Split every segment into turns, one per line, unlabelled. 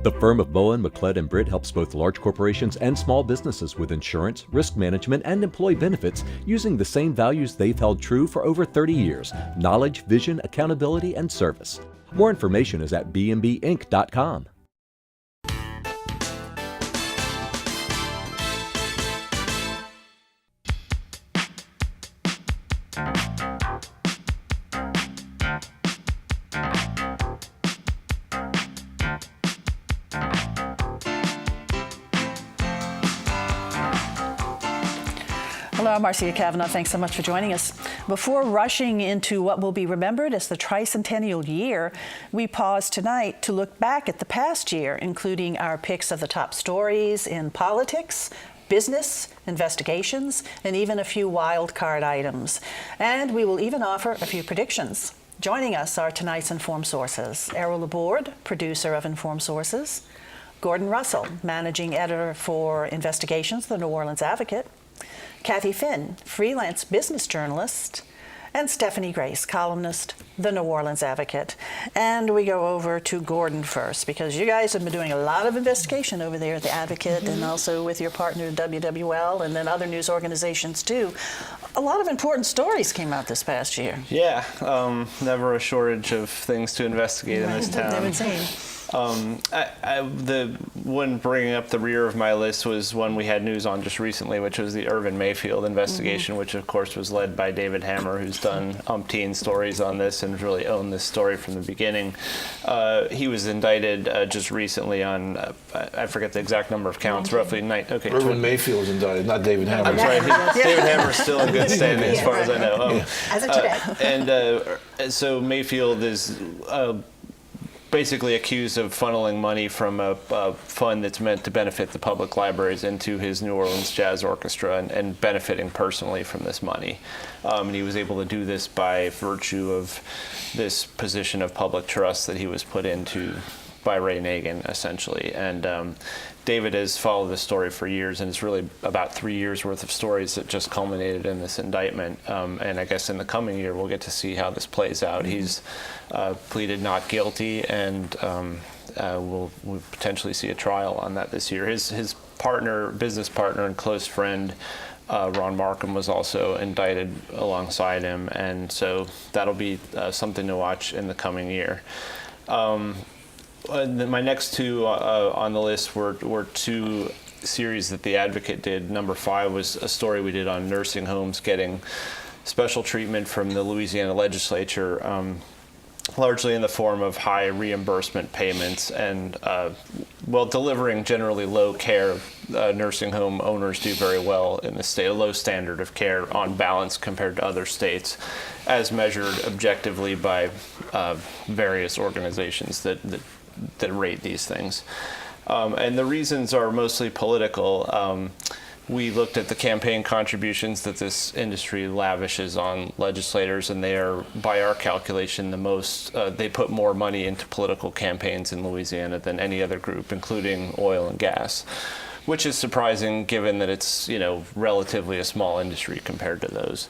The firm of Bowen, McLeod and Britt helps both large corporations and small businesses with insurance, risk management, and employee benefits using the same values they've held true for over 30 years: knowledge, vision, accountability, and service. More information is at bmbinc.com.
Hello, I'm Marcia Cavanaugh. Thanks so much for joining us. Before rushing into what will be remembered as the tricentennial year, we pause tonight to look back at the past year, including our picks of the top stories in politics, business, investigations, and even a few wild card items. And we will even offer a few predictions. Joining us are tonight's Informed Sources: Errol Laborde, producer of Informed Sources; Gordon Russell, managing editor for Investigations, The New Orleans Advocate; Kathy Finn, freelance business journalist; and Stephanie Grace, columnist, The New Orleans Advocate. And we go over to Gordon first, because you guys have been doing a lot of investigation over there at the Advocate, and also with your partner WWL, and then other news organizations too. A lot of important stories came out this past year.
Yeah, never a shortage of things to investigate in this town.
Never seen.
The one bringing up the rear of my list was one we had news on just recently, which was the Irvin Mayfield investigation, which of course was led by David Hammer, who's done umpteen stories on this and really owned this story from the beginning. He was indicted just recently on, I forget the exact number of counts, roughly 9. Okay,
Irvin Mayfield was indicted, not David Hammer.
I'm sorry, David Hammer's still in good standing as far as I know.
As of today.
And so Mayfield is basically accused of funneling money from a fund that's meant to benefit the public libraries into his New Orleans Jazz Orchestra and benefiting personally from this money. And he was able to do this by virtue of this position of public trust that he was put into by Ray Nagin, essentially. And David has followed this story for years, and it's really about 3 years worth of stories that just culminated in this indictment. And I guess in the coming year, we'll get to see how this plays out. He's pleaded not guilty, and we'll potentially see a trial on that this year. His partner, business partner and close friend, Ron Markham, was also indicted alongside him, and so that'll be something to watch in the coming year. My next two on the list were two series that the Advocate did. Number 5 was a story we did on nursing homes getting special treatment from the Louisiana legislature, largely in the form of high reimbursement payments and, delivering generally low care. Nursing home owners do very well in the state, a low standard of care on balance compared to other states, as measured objectively by various organizations that rate these things. And the reasons are mostly political. We looked at the campaign contributions that this industry lavishes on legislators, and they are, by our calculation, the most, they put more money into political campaigns in Louisiana than any other group, including oil and gas, which is surprising given that it's, relatively a small industry compared to those.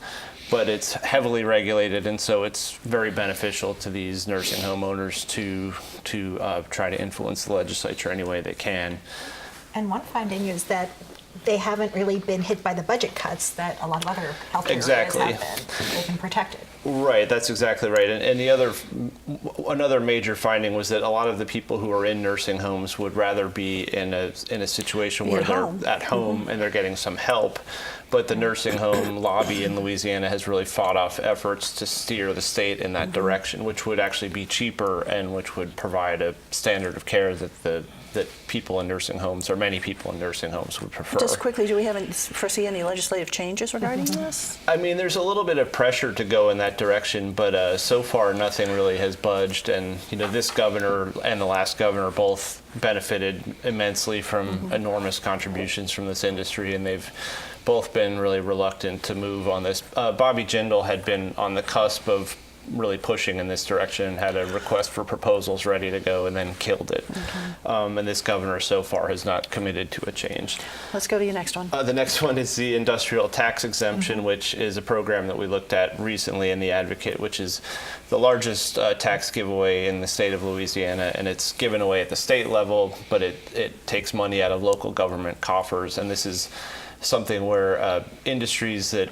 But it's heavily regulated, and so it's very beneficial to these nursing home owners to try to influence the legislature any way they can.
And one finding is that they haven't really been hit by the budget cuts that a lot of other healthcare areas have been. They've been protected.
Right, that's exactly right. And another major finding was that a lot of the people who are in nursing homes would rather be in a situation where they're at home and they're getting some help. But the nursing home lobby in Louisiana has really fought off efforts to steer the state in that direction, which would actually be cheaper and which would provide a standard of care that people in nursing homes, or many people in nursing homes, would prefer.
Just quickly, do we foresee any legislative changes regarding this?
I mean, there's a little bit of pressure to go in that direction, but so far nothing really has budged. And this governor and the last governor both benefited immensely from enormous contributions from this industry, and they've both been really reluctant to move on this. Bobby Jindal had been on the cusp of really pushing in this direction and had a request for proposals ready to go and then killed it. And this governor so far has not committed to a change.
Let's go to your next one.
The next one is the industrial tax exemption, which is a program that we looked at recently in the Advocate, which is the largest tax giveaway in the state of Louisiana, and it's given away at the state level, but it takes money out of local government coffers, and this is something where industries that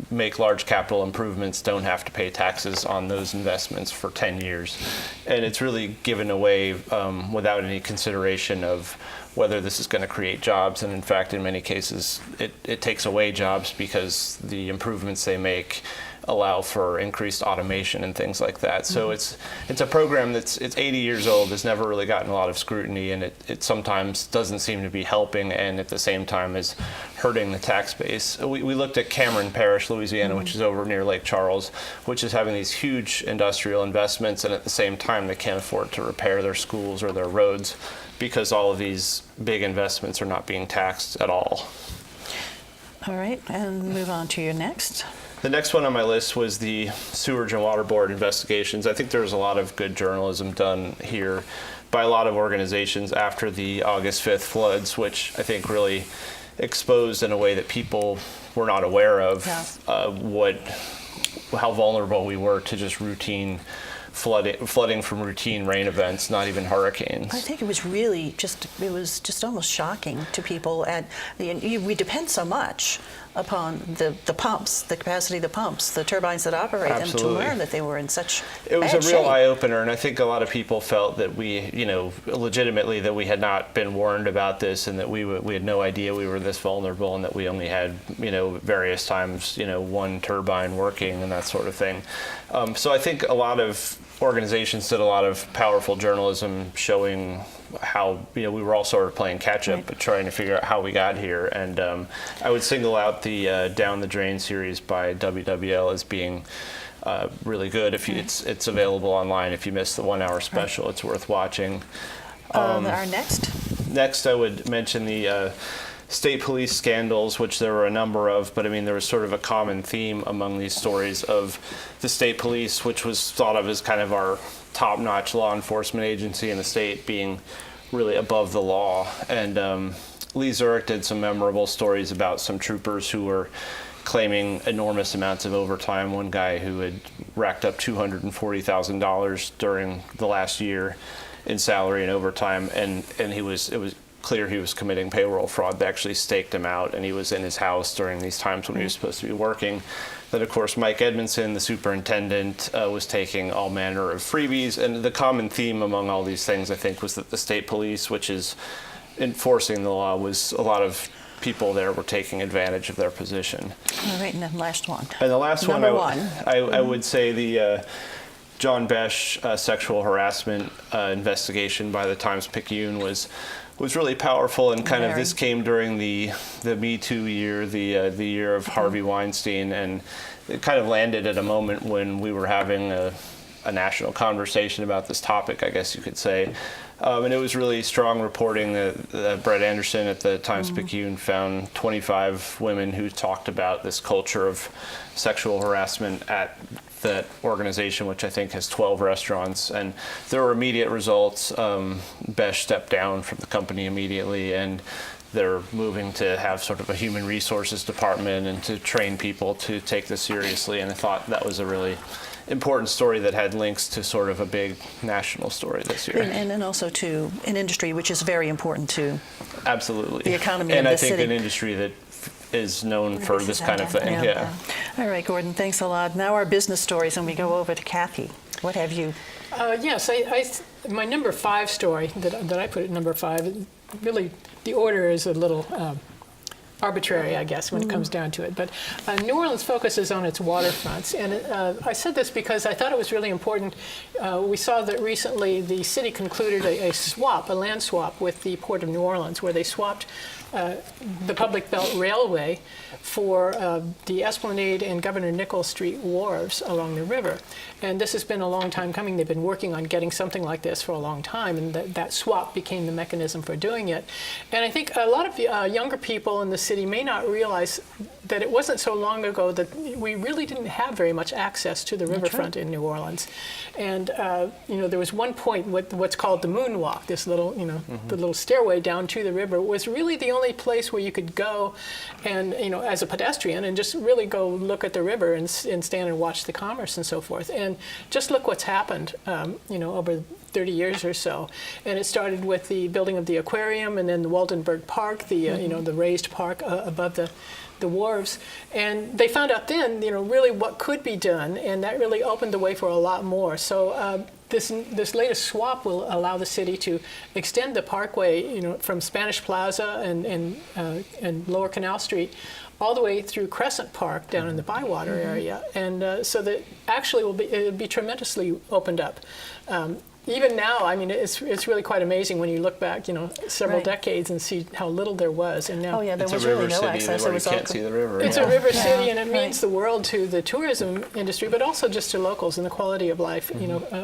make large capital improvements don't have to pay taxes on those investments for 10 years. And it's really given away without any consideration of whether this is going to create jobs. And in fact, in many cases, it takes away jobs because the improvements they make allow for increased automation and things like that. So it's a program it's 80 years old, has never really gotten a lot of scrutiny, and it sometimes doesn't seem to be helping, and at the same time is hurting the tax base. We looked at Cameron Parish, Louisiana, which is over near Lake Charles, which is having these huge industrial investments, and at the same time they can't afford to repair their schools or their roads because all of these big investments are not being taxed at all.
All right, and move on to your next.
The next one on my list was the Sewerage and Water Board investigations. I think there was a lot of good journalism done here by a lot of organizations after the August 5th floods, which I think really exposed in a way that people were not aware of how vulnerable we were to just routine flooding from routine rain events, not even hurricanes.
I think it was really it was just almost shocking to people. And we depend so much upon the pumps, the capacity of the pumps, the turbines that operate them, to learn that they were in such
It was
bad
a real
shape.
eye-opener, and I think a lot of people felt that we, legitimately that we had not been warned about this, and that we had no idea we were this vulnerable, and that we only had, various times, one turbine working and that sort of thing. So I think a lot of organizations did a lot of powerful journalism showing how we were all sort of playing catch up, but trying to figure out how we got here. And I would single out the Down the Drain series by WWL as being really good. If you, it's available online. If you missed the 1 hour special, it's worth watching.
Our next.
Next, I would mention the state police scandals, which there were a number of, but I mean, there was sort of a common theme among these stories of the state police, which was thought of as kind of our top-notch law enforcement agency in the state, being really above the law. And Lee Zurich did some memorable stories about some troopers who were claiming enormous amounts of overtime. One guy who had racked up $240,000 during the last year in salary and overtime, and it was clear he was committing payroll fraud. They actually staked him out, and he was in his house during these times when he was supposed to be working. Then, of course, Mike Edmondson, the superintendent, was taking all manner of freebies. And the common theme among all these things, I think, was that the state police, which is enforcing the law, was a lot of people there were taking advantage of their position.
All right, and then last one.
And the last
Number
one,
one.
I would say the John Besh sexual harassment investigation by the Times-Picayune was really powerful, and kind of this came during the Me Too year, the year of Harvey Weinstein, and it kind of landed at a moment when we were having a national conversation about this topic, I guess you could say. And it was really strong reporting that Brett Anderson at the Times-Picayune found 25 women who talked about this culture of sexual harassment at that organization, which I think has 12 restaurants, and there were immediate results. Besh stepped down from the company immediately, and they're moving to have sort of a human resources department and to train people to take this seriously. And I thought that was a really important story that had links to sort of a big national story this year.
And then also to an industry which is very important to
Absolutely.
the economy
and
of
I
the
think
city.
an industry that is known for this kind of thing.
Yeah. All right, Gordon, thanks a lot. Now our business stories, and we go over to Kathy. What have you?
Yes, my number 5 story that I put at number 5, really the order is a little arbitrary, I guess, when it comes down to it. But New Orleans focuses on its waterfronts. And I said this because I thought it was really important. We saw that recently the city concluded a land swap with the Port of New Orleans, where they swapped the Public Belt Railway for the Esplanade and Governor Nichols Street wharves along the river. And this has been a long time coming. They've been working on getting something like this for a long time, and that swap became the mechanism for doing it. And I think a lot of younger people in the city may not realize that it wasn't so long ago that we really didn't have very much access to the riverfront in New Orleans. And, there was one point with what's called the Moonwalk, this little, the little stairway down to the river was really the only place where you could go and, as a pedestrian and just really go look at the river and stand and watch the commerce and so forth. And just look what's happened, over 30 years or so. And it started with the building of the aquarium and then the Waldenberg Park, the, the raised park above the wharves. And they found out then, really what could be done, and that really opened the way for a lot more. So this latest swap will allow the city to extend the parkway, from Spanish Plaza and Lower Canal Street all the way through Crescent Park down in the Bywater area. And so that actually it will be tremendously opened up. Even now, I mean, it's really quite amazing when you look back, several decades and see how little there was. And now
there
it's
was
a river
really no
city.
access.
You can't see the river.
it's a river city, and it means the world to the tourism industry, but also just to locals and the quality of life,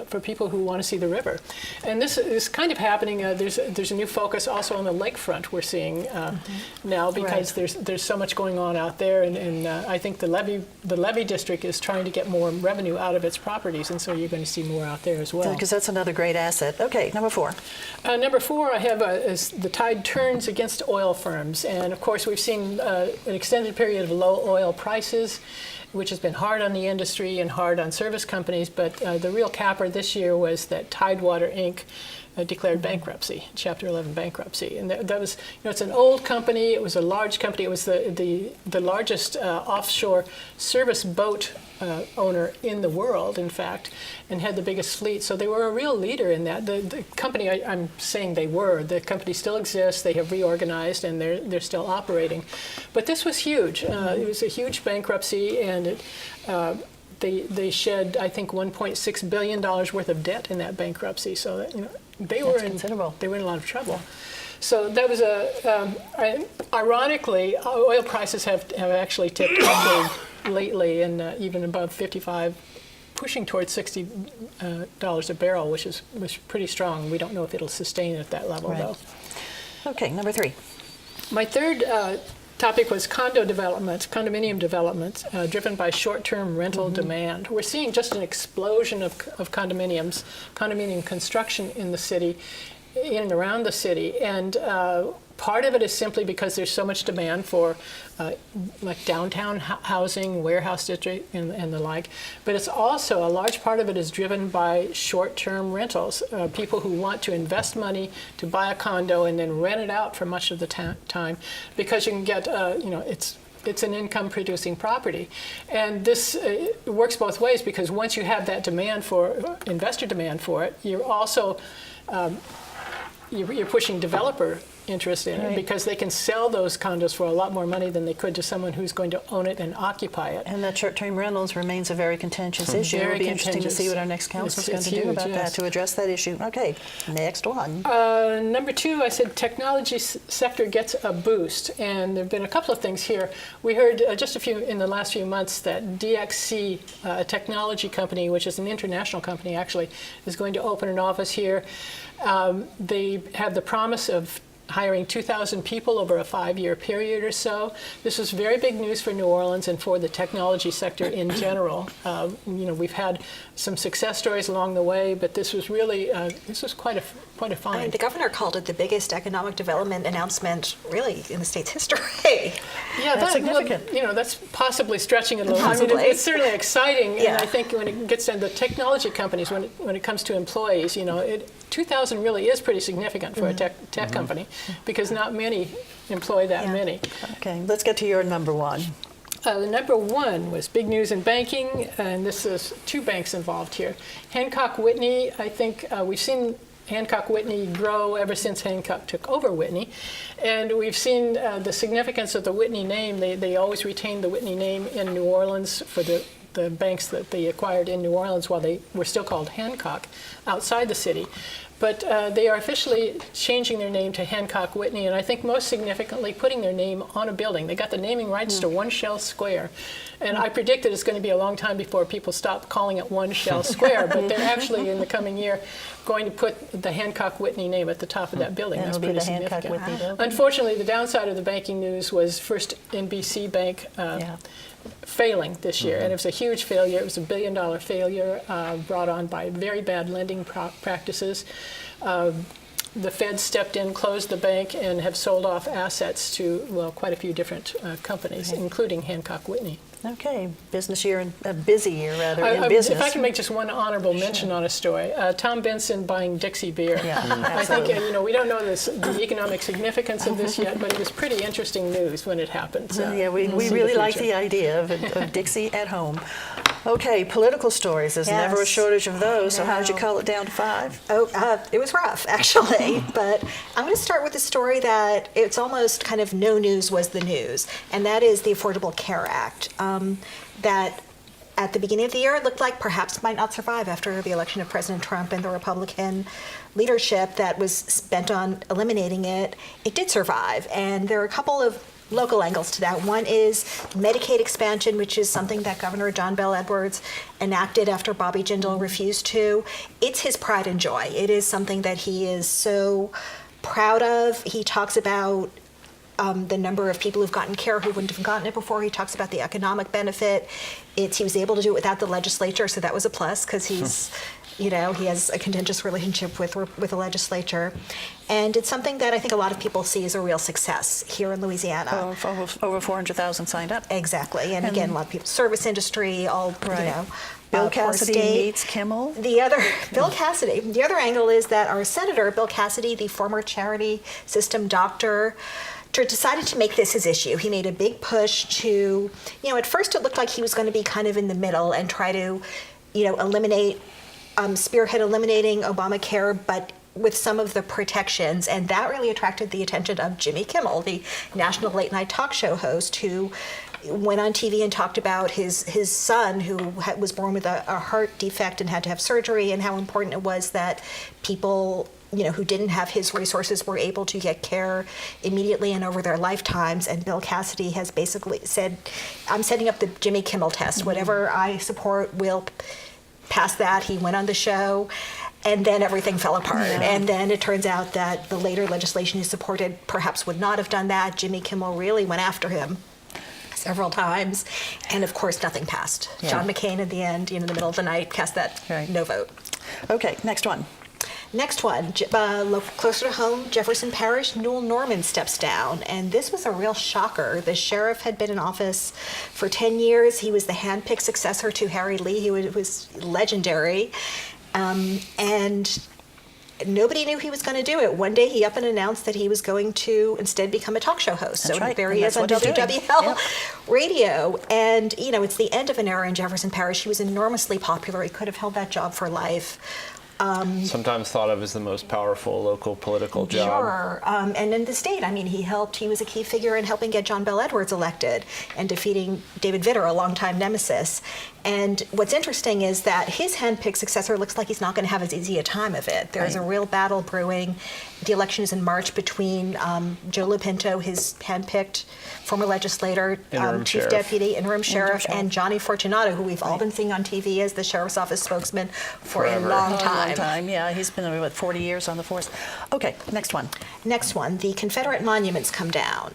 for people who want to see the river. And this is kind of happening. There's a new focus also on the lakefront we're seeing now, because there's so much going on out there, and I think the levee district is trying to get more revenue out of its properties, and so you're going to see more out there as well.
Because that's another great asset. Okay, number 4.
Number 4, I have is the tide turns against oil firms. And of course, we've seen an extended period of low oil prices, which has been hard on the industry and hard on service companies. But the real capper this year was that Tidewater Inc. Declared bankruptcy, Chapter 11 bankruptcy. And that was, it's an old company. It was a large company. It was the largest offshore service boat owner in the world, in fact, and had the biggest fleet. So they were a real leader in that. The company, I'm saying the company still exists. They have reorganized, and they're still operating. But this was huge. It was a huge bankruptcy, and they shed, I think, $1.6 billion worth of debt in that bankruptcy. So that, they were in a lot of trouble. So that was ironically, oil prices have actually tipped upward lately, and even above 55, pushing towards $60 a barrel, which is pretty strong. We don't know if it'll sustain at that level, though.
Okay, number 3.
My third topic was condominium development, driven by short-term rental demand. We're seeing just an explosion of condominium construction in the city, in and around the city, and part of it is simply because there's so much demand for like downtown housing, warehouse district, and the like. But it's also, a large part of it is driven by short-term rentals, people who want to invest money to buy a condo and then rent it out for much of the time, because you can get, it's an income-producing property. And this works both ways, because once you have that investor demand for it, you're also you're pushing developer interest in it, because they can sell those condos for a lot more money than they could to someone who's going to own it and occupy it.
And that short-term rentals remains a very contentious issue. It'll be interesting to see what our next council is going to do about that, to address that issue. Okay, next one.
Number 2, I said technology sector gets a boost, and there have been a couple of things here. We heard in the last few months that DXC, a technology company, which is an international company actually, is going to open an office here. They have the promise of hiring 2,000 people over a 5-year period or so. This was very big news for New Orleans and for the technology sector in general. We've had some success stories along the way, but this was really quite a find.
I mean, the governor called it the biggest economic development announcement really in the state's history.
Yeah,
that's significant.
That's possibly stretching it a little.
Possibly.
I mean, it's certainly exciting,
Yeah.
and I think when it gets to the technology companies, when it comes to employees, 2,000 really is pretty significant for a tech company, because not many employ that many.
Okay, let's get to your number 1.
The number 1 was big news in banking, and this is 2 banks involved here. Hancock Whitney, I think we've seen Hancock Whitney grow ever since Hancock took over Whitney, and we've seen the significance of the Whitney name. They always retained the Whitney name in New Orleans for the banks that they acquired in New Orleans while they were still called Hancock outside the city. but they are officially changing their name to Hancock Whitney, and I think most significantly putting their name on a building. They got the naming rights to One Shell Square, and I predict that it's going to be a long time before people stop calling it One Shell Square, but they're actually in the coming year going to put the Hancock Whitney name at the top of that building.
And
That's
it'll be
pretty
the Hancock
significant.
Whitney building.
Unfortunately, the downside of the banking news was first NBC Bank failing this year, and it was a huge failure. It was a $1 billion failure brought on by very bad lending practices. The Fed stepped in, closed the bank, and have sold off assets to, well, quite a few different companies, including Hancock Whitney.
Okay, business year, and a busy year rather in business.
If I can make just one honorable mention on a story, Tom Benson buying Dixie beer.
Yeah,
I think we don't know the economic significance of this yet, but it was pretty interesting news when it happened. So
yeah, we
we'll see
really
the
like
future.
the idea of Dixie at home. Okay, political stories. There's never a
Yes.
shortage of those. So how did you
No.
cull it down to 5?
It was rough, actually. But I'm going to start with a story that it's almost kind of no news was the news, and that is the Affordable Care Act. That at the beginning of the year, it looked like perhaps might not survive after the election of President Trump and the Republican leadership that was spent on eliminating it. It did survive, and there are a couple of local angles to that. One is Medicaid expansion, which is something that Governor John Bel Edwards enacted after Bobby Jindal refused to. It's his pride and joy. It is something that he is so proud of. He talks about the number of people who've gotten care who wouldn't have gotten it before. He talks about the economic benefit. He was able to do it without the legislature, so that was a plus because he's, he has a contentious relationship with the legislature. And it's something that I think a lot of people see as a real success here in Louisiana.
Over 400,000 signed up.
Exactly. And again, a lot of people, service industry, all,
Right.
Bill
Bill Cassidy
State.
meets Kimmel.
Bill Cassidy. The other angle is that our senator, Bill Cassidy, the former charity system doctor, decided to make this his issue. He made a big push to, at first it looked like he was going to be kind of in the middle and try to, spearhead eliminating Obamacare, but with some of the protections. And that really attracted the attention of Jimmy Kimmel, the national late night talk show host, who went on TV and talked about his son who was born with a heart defect and had to have surgery, and how important it was that people who didn't have his resources were able to get care immediately and over their lifetimes. And Bill Cassidy has basically said, I'm setting up the Jimmy Kimmel test. Whatever I support will pass that. He went on the show, and then everything fell apart. Yeah. And then it turns out that the later legislation he supported perhaps would not have done that. Jimmy Kimmel really went after him several times, and of course nothing passed. Yeah. John McCain at the end, in the middle of the night, cast that no vote.
Okay, next one.
Next one, closer to home, Jefferson Parish, Newell Norman steps down. And this was a real shocker. The sheriff had been in office for 10 years. He was the hand-picked successor to Harry Lee. He was legendary. And nobody knew he was going to do it. One day he up and announced that he was going to instead become a talk show host.
That's
so
right.
there he is on WWL radio. And, it's the end of an era in Jefferson Parish. He was enormously popular. He could have held that job for life.
Sometimes thought of as the most powerful local political job.
Sure. And in the state, he was a key figure in helping get John Bel Edwards elected and defeating David Vitter, a longtime nemesis. And what's interesting is that his hand-picked successor looks like he's not going to have as easy a time of it. There's a real battle brewing. The election is in March between Joe Lupinto, his hand-picked former legislator, chief deputy, interim sheriff, and Johnny Fortunato, who we've all been seeing on TV as the sheriff's office spokesman for a long time.
Yeah, he's been, 40 years on the force. Okay, next one.
Next one, the Confederate monuments come down.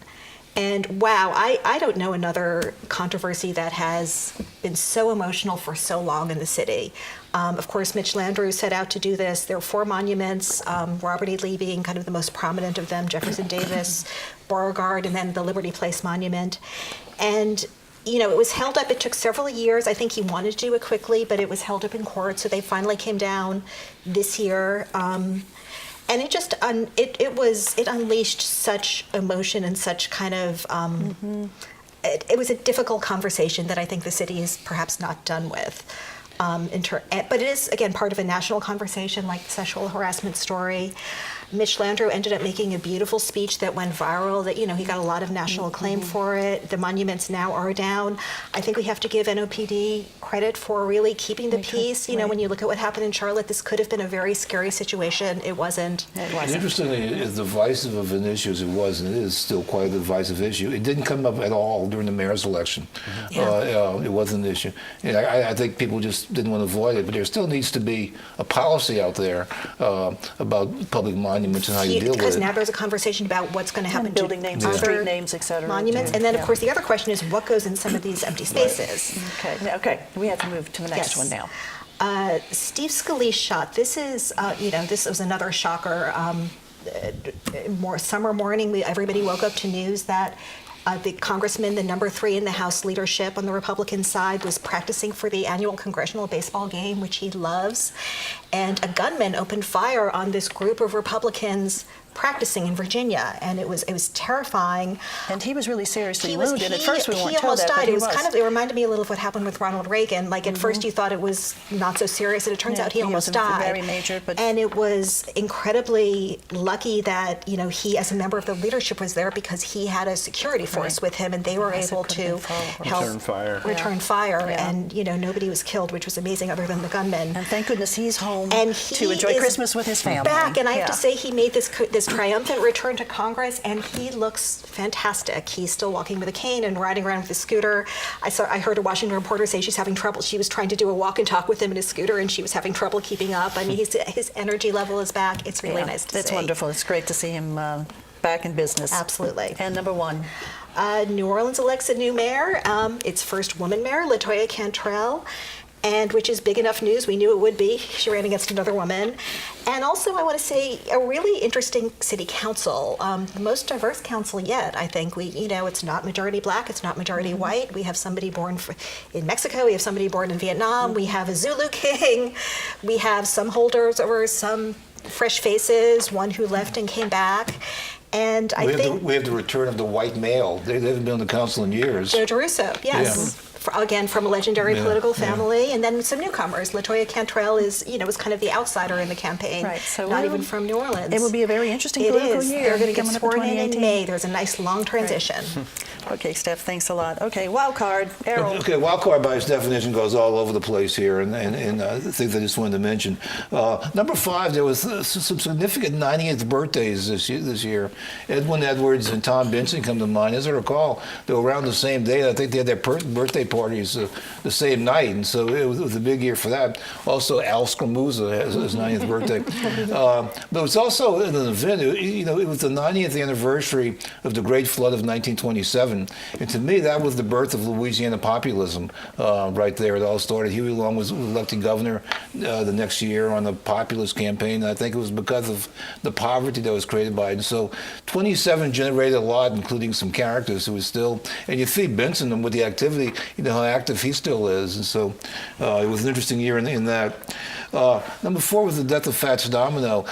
And wow, I don't know another controversy that has been so emotional for so long in the city. Of course, Mitch Landrieu set out to do this. There are 4 monuments, Robert E. Lee being kind of the most prominent of them, Jefferson Davis, Beauregard, and then the Liberty Place Monument. And it was held up. It took several years. I think he wanted to do it quickly, but it was held up in court. So they finally came down this year. And it just it unleashed such emotion and such kind of it was a difficult conversation that I think the city is perhaps not done with. But it is again part of a national conversation like the sexual harassment story. Mitch Landrieu ended up making a beautiful speech that went viral, that, he got a lot of national acclaim for it. The monuments now are down. I think we have to give NOPD credit for really keeping the peace. When you look at what happened in Charlotte, this could have been a very scary situation. It wasn't.
Interestingly, as divisive of an issue as it was, and it is still quite a divisive issue, it didn't come up at all during the mayor's election. It wasn't an issue. And I think people just didn't want to avoid it, but there still needs to be a policy out there about public monuments and how you deal with it.
Because now there's a conversation about what's going to happen to
building names, street names, et cetera.
Monuments. And then, of course, the other question is what goes in some of these empty spaces.
Okay. We have to move to the next one now.
Steve Scalise shot. This is, this was another shocker. Summer morning, everybody woke up to news that the congressman, the number 3 in the House leadership on the Republican side, was practicing for the annual congressional baseball game, which he loves. And a gunman opened fire on this group of Republicans practicing in Virginia, and it was terrifying.
And he was really seriously wounded. At first, we weren't
he
told
almost
that,
died.
but
It reminded me a little of what happened with Ronald Reagan. Like at first, you thought it was not so serious, and it turns out he almost died.
Very major, but
and it was incredibly lucky that he, as a member of the leadership, was there because he had a security force with him, and they were able to help return fire. And nobody was killed, which was amazing, other than the gunman.
And thank goodness he's home
and
to enjoy Christmas with his family.
Back, and I have to say, he made this triumphant return to Congress, and he looks fantastic. He's still walking with a cane and riding around with a scooter. I heard a Washington reporter say she's having trouble. She was trying to do a walk and talk with him in his scooter, and she was having trouble keeping up. I mean, his energy level is back. It's really nice to see.
It's wonderful. It's great to see him back in business.
Absolutely.
And number 1.
New Orleans elects a new mayor. Its first woman mayor, LaToya Cantrell. And which is big enough news. We knew it would be. She ran against another woman. And also, I want to say, a really interesting city council. The most diverse council yet, I think. It's not majority black. It's not majority white. We have somebody born in Mexico. We have somebody born in Vietnam. We have a Zulu king. We have some holders over some fresh faces, one who left and came back. And I think
we have the return of the white male. They haven't been on the council in years.
Joe DeRusso, yes. Again, from a legendary political family, and then some newcomers. LaToya Cantrell was kind of the outsider in the campaign,
right? So
not even from New Orleans.
It will be a very interesting political year.
They're going to get sworn in May. There's a nice long transition.
Right. Okay, Steph, thanks a lot. Okay, wild card, Errol.
Okay, wild card by its definition goes all over the place here, and things I just wanted to mention. Number 5, there was some significant 90th birthdays this year. Edwin Edwards and Tom Benson come to mind. As I recall, they were around the same day. I think they had their birthday parties the same night, and so it was a big year for that. Also, Al Scramuzza has his 90th birthday. But it was also an event. It was the 90th anniversary of the Great Flood of 1927, and to me, that was the birth of Louisiana populism right there. It all started. Huey Long was elected governor the next year on a populist campaign, and I think it was because of the poverty that was created by it. And so 27 generated a lot, including some characters who was still, and you see Benson with the activity, how active he still is. And so it was an interesting year in that. Number 4 was the death of Fats Domino.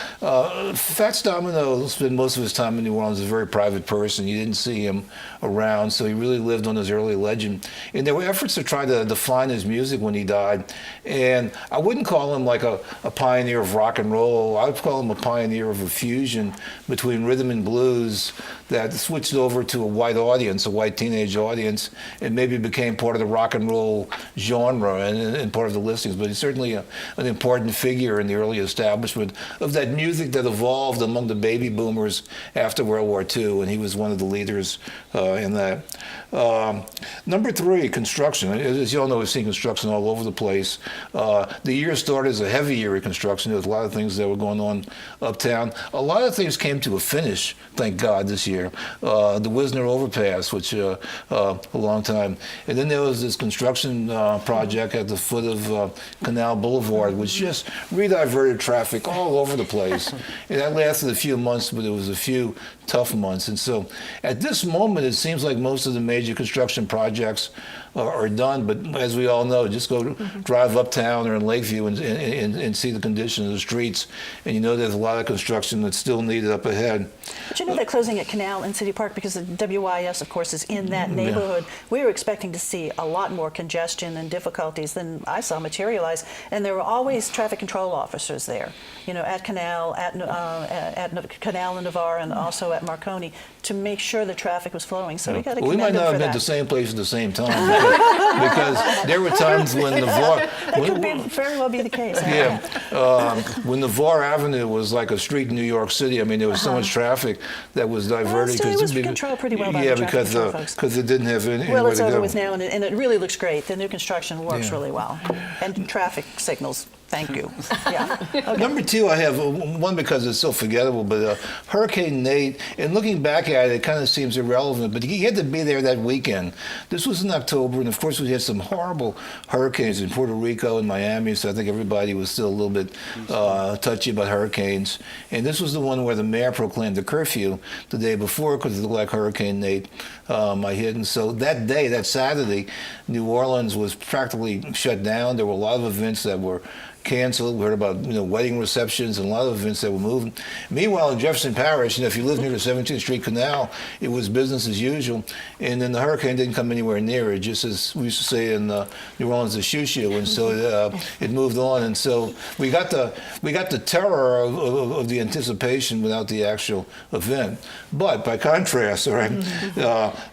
Fats Domino spent most of his time in New Orleans as a very private person. You didn't see him around, so he really lived on his early legend. And there were efforts to try to define his music when he died. And I wouldn't call him like a pioneer of rock and roll. I would call him a pioneer of a fusion between rhythm and blues that switched over to a white audience, a white teenage audience, and maybe became part of the rock and roll genre and part of the listings. But he's certainly an important figure in the early establishment of that music that evolved among the baby boomers after World War II, and he was one of the leaders in that. Number 3, construction. As you all know, we've seen construction all over the place. The year started as a heavy year of construction. There was a lot of things that were going on uptown. A lot of things came to a finish, thank God, this year. The Wisner Overpass, which a long time. And then there was this construction project at the foot of Canal Boulevard, which just rediverted traffic all over the place. And that lasted a few months, but it was a few tough months. And so at this moment, it seems like most of the major construction projects are done. But as we all know, just go drive uptown or in Lakeview and see the condition of the streets, and you know there's a lot of construction that's still needed up ahead.
But you know they're closing at Canal and City Park because the WYS, of course, is in that neighborhood. We were expecting to see a lot more congestion and difficulties than I saw materialize, and there were always traffic control officers there, at Canal, at Canal and Navarre, and also at Marconi, to make sure the traffic was flowing. So we got to
Well, we
commend
might
them
not
for
have been at
that.
the same place at the same time because there were times when Navarre.
That could very well be the case.
When Navarre Avenue was like a street in New York City, I mean, there was so much traffic that was diverted.
still, it was controlled pretty well by the traffic control folks.
because it didn't have anywhere
Well, it's
to
over
go.
with now, and it really looks great. The new construction works really well. And traffic signals, thank you. Yeah. Okay.
Number two, I have one because it's so forgettable, but Hurricane Nate, and looking back at it, it kind of seems irrelevant, but he had to be there that weekend. This was in October, and of course we had some horrible hurricanes in Puerto Rico and Miami, so I think everybody was still a little bit touchy about hurricanes. And this was the one where the mayor proclaimed a curfew the day before because it looked like Hurricane Nate might hit. And so that day, that Saturday, New Orleans was practically shut down. There were a lot of events that were canceled. We heard about wedding receptions and a lot of events that were moving. Meanwhile, in Jefferson Parish, if you live near the 17th Street Canal, it was business as usual. And then the hurricane didn't come anywhere near it, just as we used to say in New Orleans, the shoo-shoo. And so it moved on. And so we got the terror of the anticipation without the actual event. But by contrast, all right,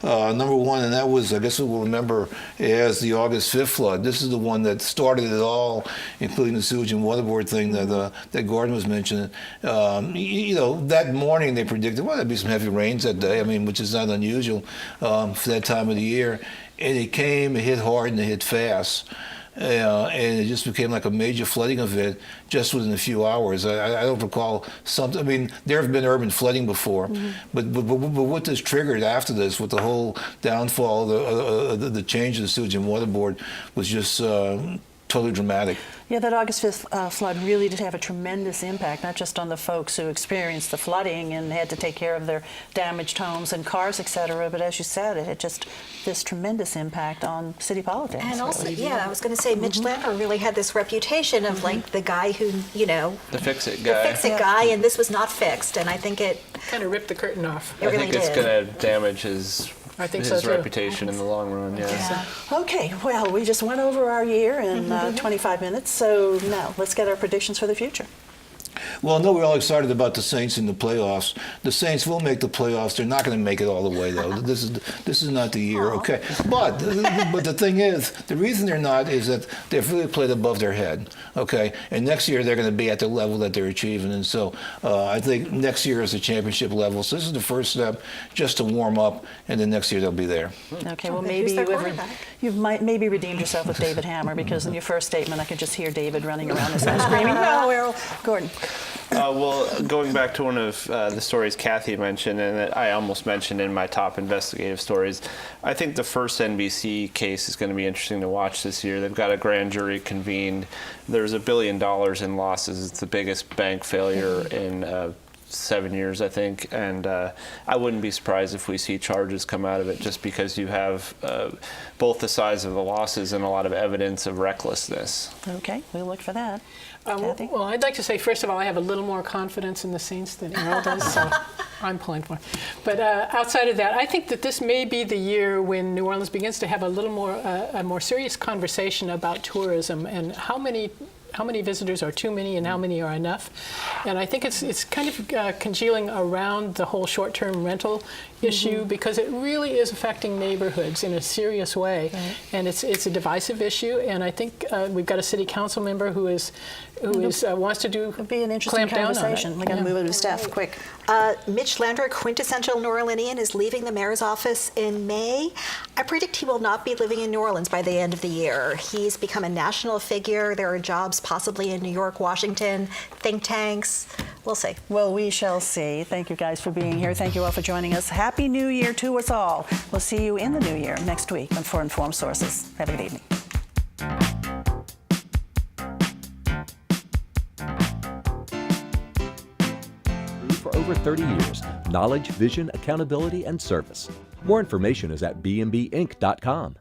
number one, and that was, I guess we will remember as the August 5th flood. This is the one that started it all, including the sewage and water board thing that Gordon was mentioning. That morning they predicted, there'd be some heavy rains that day, which is not unusual for that time of the year. And it came, it hit hard, and it hit fast. And it just became like a major flooding event just within a few hours. I don't recall something. There have been urban flooding before, but what this triggered after this, with the whole downfall, the change of the sewage and water board, was just totally dramatic.
Yeah, that August 5th flood really did have a tremendous impact, not just on the folks who experienced the flooding and had to take care of their damaged homes and cars, et cetera, but as you said, it had just this tremendous impact on city politics.
And also, I was going to say, Mitch Landrieu really had this reputation of like the guy who,
The fix-it guy.
the fix-it guy, and this was not fixed. And I think it
Kind of ripped the curtain off.
really
I think it's
did.
going to damage his
I think so, too.
reputation in the long run. Yeah.
Okay, well, we just went over our year in 25 minutes, so now let's get our predictions for the future.
Well, no, we're all excited about the Saints in the playoffs. The Saints will make the playoffs. They're not going to make it all the way, though. This is not the year, okay? But the thing is, the reason they're not is that they've really played above their head, okay? And next year they're going to be at the level that they're achieving, and so I think next year is the championship level. So this is the first step, just to warm up, and then next year they'll be there.
Okay, well,
Who's
maybe
their quarterback?
you've maybe redeemed yourself with David Hammer, because in your first statement I could just hear David running around his house screaming, "No, Errol!" Gordon.
Well, going back to one of the stories Kathy mentioned and that I almost mentioned in my top investigative stories, I think the first NBC case is going to be interesting to watch this year. They've got a grand jury convened. There's $1 billion in losses. It's the biggest bank failure in 7 years, I think, and I wouldn't be surprised if we see charges come out of it, just because you have both the size of the losses and a lot of evidence of recklessness.
Okay, we'll look for that. Kathy?
Well, I'd like to say, first of all, I have a little more confidence in the Saints than Errol does, so I'm pulling for it. But outside of that, I think that this may be the year when New Orleans begins to have a little more, a more serious conversation about tourism and how many visitors are too many and how many are enough. And I think it's kind of congealing around the whole short-term rental issue, because it really is affecting neighborhoods in a serious way. Right. And it's a divisive issue, and I think we've got a city council member who wants to
It'll be an interesting conversation. We got to move it to staff quick.
Mitch Landrieu, quintessential New Orleanian, is leaving the mayor's office in May. I predict he will not be living in New Orleans by the end of the year. He's become a national figure. There are jobs possibly in New York, Washington, think tanks. We'll see.
Well, we shall see. Thank you guys for being here. Thank you all for joining us. Happy New Year to us all. We'll see you in the new year next week on For Informed Sources. Have a good evening.
For over 30 years, knowledge, vision, accountability, and service. More information is at bmbinc.com.